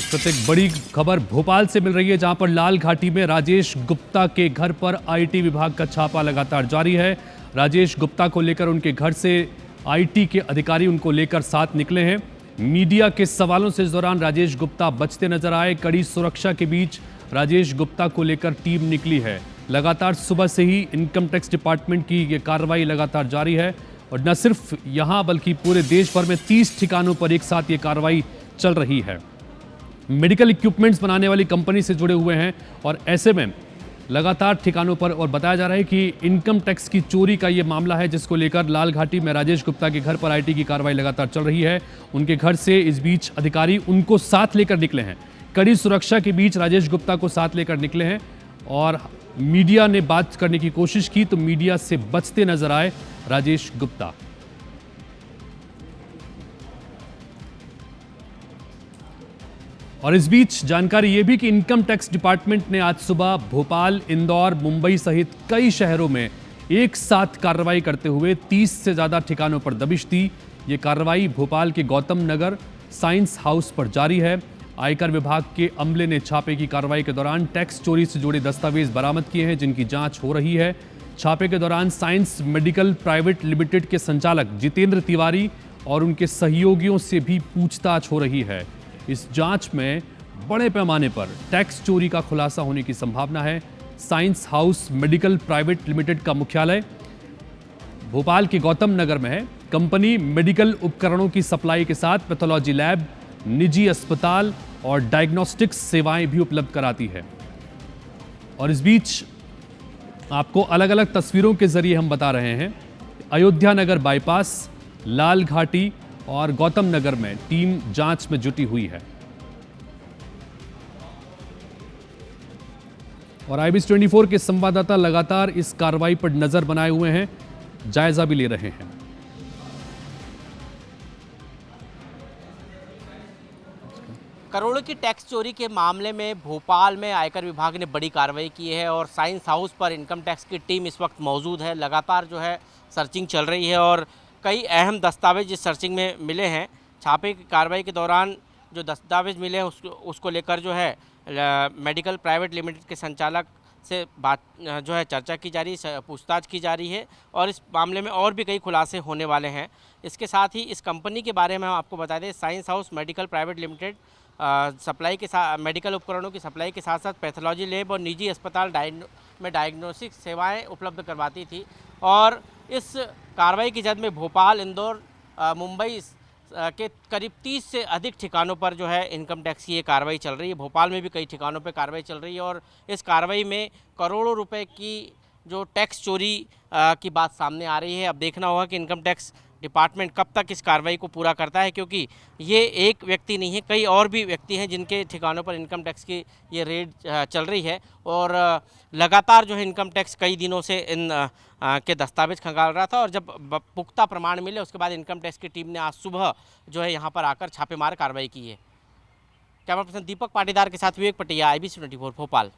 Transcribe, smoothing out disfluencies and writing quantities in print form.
इस वक्त एक बड़ी खबर भोपाल से मिल रही है, जहां पर लाल घाटी में राजेश गुप्ता के घर पर आईटी विभाग का छापा लगातार जारी है। राजेश गुप्ता को लेकर उनके घर से आईटी के अधिकारी उनको लेकर साथ निकले हैं। मीडिया के सवालों से इस दौरान राजेश गुप्ता बचते नजर आए। कड़ी सुरक्षा के बीच राजेश गुप्ता को लेकर टीम निकली है। लगातार सुबह से ही इनकम टैक्स डिपार्टमेंट की ये कार्रवाई लगातार जारी है और न सिर्फ यहां बल्कि पूरे देश भर में 30 ठिकानों पर एक साथ ये कार्रवाई चल रही है। मेडिकल इक्विपमेंट्स बनाने वाली कंपनी से जुड़े हुए हैं और ऐसे में लगातार ठिकानों पर और बताया जा रहा है कि इनकम टैक्स की चोरी का ये मामला है, जिसको लेकर लाल घाटी में राजेश गुप्ता के घर पर आईटी की कार्रवाई लगातार चल रही है। उनके घर से इस बीच अधिकारी उनको साथ लेकर निकले हैं। कड़ी सुरक्षा के बीच राजेश गुप्ता को साथ लेकर निकले हैं और मीडिया ने बात करने की कोशिश की तो मीडिया से बचते नजर आए राजेश गुप्ता। और इस बीच जानकारी यह भी कि इनकम टैक्स डिपार्टमेंट ने आज सुबह भोपाल, इंदौर, मुंबई सहित कई शहरों में एक साथ कार्रवाई करते हुए 30 से ज्यादा ठिकानों पर दबिश दी। ये कार्रवाई भोपाल के गौतम नगर साइंस हाउस पर जारी है। आयकर विभाग के अमले ने छापे की कार्रवाई के दौरान टैक्स चोरी से जुड़े दस्तावेज बरामद किए हैं, जिनकी जांच हो रही है। छापे के दौरान साइंस मेडिकल प्राइवेट लिमिटेड के संचालक जितेंद्र तिवारी और उनके सहयोगियों से भी पूछताछ हो रही है। इस जांच में बड़े पैमाने पर टैक्स चोरी का खुलासा होने की संभावना है। Science house medical private limited का मुख्यालय भोपाल के गौतम नगर में है। कंपनी मेडिकल उपकरणों की सप्लाई के साथ पैथोलॉजी लैब, निजी अस्पताल और डायग्नोस्टिक्स सेवाएं भी उपलब्ध कराती है। और इस बीच आपको अलग अलग तस्वीरों के जरिए हम बता रहे हैं, अयोध्या नगर बाईपास, लाल घाटी और गौतम नगर में टीम जांच में जुटी हुई है। और IBC 24 के संवाददाता लगातार इस कार्रवाई पर नजर बनाए हुए हैं, जायजा भी ले रहे हैं। करोड़ों की टैक्स चोरी के मामले में भोपाल में आयकर विभाग ने बड़ी कार्रवाई की है और साइंस हाउस पर इनकम टैक्स की टीम इस वक्त मौजूद है। लगातार जो है सर्चिंग चल रही है और कई अहम दस्तावेज इस सर्चिंग में मिले हैं। छापे की कार्रवाई के दौरान जो दस्तावेज मिले हैं उसको लेकर जो है मेडिकल प्राइवेट लिमिटेड के संचालक से बात जो है चर्चा की जा रही है, पूछताछ की जा रही है और इस मामले में और भी कई खुलासे होने वाले हैं। इसके साथ ही इस कंपनी के बारे में हम आपको बता दें, science house medical private limited supply के साथ मेडिकल उपकरणों की सप्लाई के साथ साथ पैथोलॉजी लैब और निजी अस्पताल में डायग्नोस्टिक सेवाएं उपलब्ध करवाती थी। और इस कार्रवाई की जद में भोपाल, इंदौर, मुंबई के करीब 30 से अधिक ठिकानों पर जो है इनकम टैक्स की ये कार्रवाई चल रही है। भोपाल में भी कई ठिकानों पर कार्रवाई चल रही है और इस कार्रवाई में करोड़ों रुपए की जो टैक्स चोरी की बात सामने आ रही है। अब देखना होगा कि इनकम टैक्स डिपार्टमेंट कब तक इस कार्रवाई को पूरा करता है, क्योंकि ये एक व्यक्ति नहीं है, कई और भी व्यक्ति हैं जिनके ठिकानों पर इनकम टैक्स की ये रेड चल रही है। और लगातार जो है इनकम टैक्स कई दिनों से इन के दस्तावेज खंगाल रहा था और जब पुख्ता प्रमाण मिले उसके बाद इनकम टैक्स की टीम ने आज सुबह जो है यहाँ पर आकर छापेमार कार्रवाई की है। कैमरा पर्सन दीपक पाटीदार के साथ विवेक पटिया, IBC 24 भोपाल।